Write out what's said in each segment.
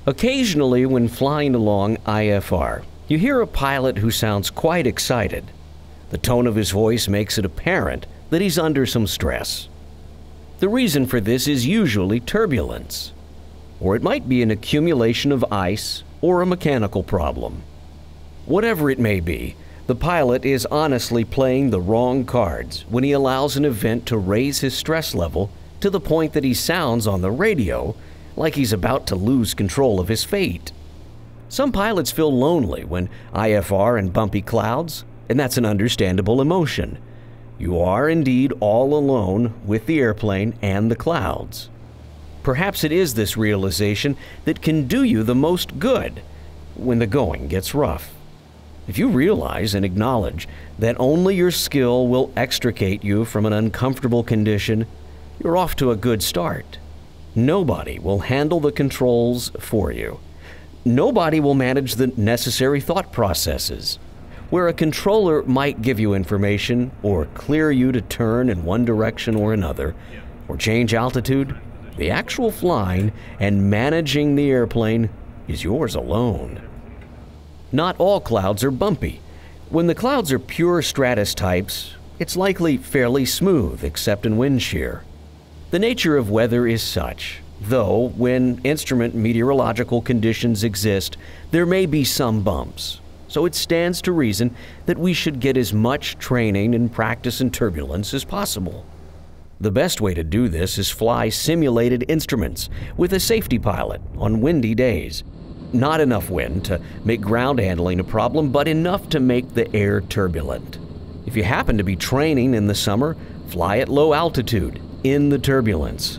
Occasionally, when flying along IFR, you hear a pilot who sounds quite excited. The tone of his voice makes it apparent that he's under some stress. The reason for this is usually turbulence, or it might be an accumulation of ice or a mechanical problem. Whatever it may be, the pilot is honestly playing the wrong cards when he allows an event to raise his stress level to the point that he sounds on the radio like he's about to lose control of his fate. Some pilots feel lonely when IFR and bumpy clouds, and that's an understandable emotion. You are indeed all alone with the airplane and the clouds. Perhaps it is this realization that can do you the most good when the going gets rough. If you realize and acknowledge that only your skill will extricate you from an uncomfortable condition, you're off to a good start. Nobody will handle the controls for you. Nobody will manage the necessary thought processes. Where a controller might give you information or clear you to turn in one direction or another, or change altitude, the actual flying and managing the airplane is yours alone. Not all clouds are bumpy. When the clouds are pure stratus types, it's likely fairly smooth except in wind shear. The nature of weather is such, though when instrument meteorological conditions exist, there may be some bumps. So it stands to reason that we should get as much training and practice in turbulence as possible. The best way to do this is fly simulated instruments with a safety pilot on windy days. Not enough wind to make ground handling a problem, but enough to make the air turbulent. If you happen to be training in the summer, fly at low altitude in the turbulence.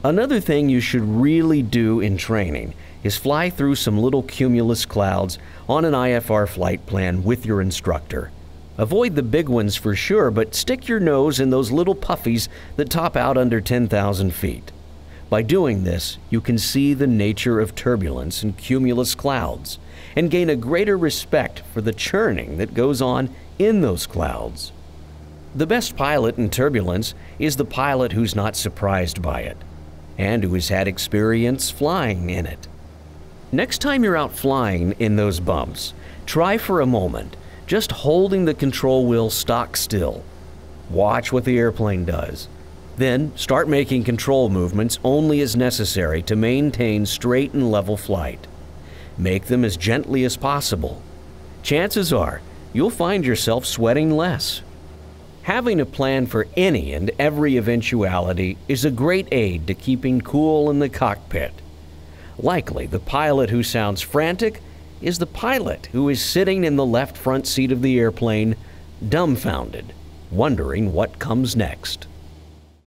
Another thing you should really do in training is fly through some little cumulus clouds on an IFR flight plan with your instructor. Avoid the big ones for sure, but stick your nose in those little puffies that top out under 10,000 feet. By doing this, you can see the nature of turbulence in cumulus clouds and gain a greater respect for the churning that goes on in those clouds. The best pilot in turbulence is the pilot who's not surprised by it and who has had experience flying in it. Next time you're out flying in those bumps, try for a moment just holding the control wheel stock still. Watch what the airplane does. Then start making control movements only as necessary to maintain straight and level flight. Make them as gently as possible. Chances are you'll find yourself sweating less. Having a plan for any and every eventuality is a great aid to keeping cool in the cockpit. Likely, the pilot who sounds frantic is the pilot who is sitting in the left front seat of the airplane, dumbfounded, wondering what comes next.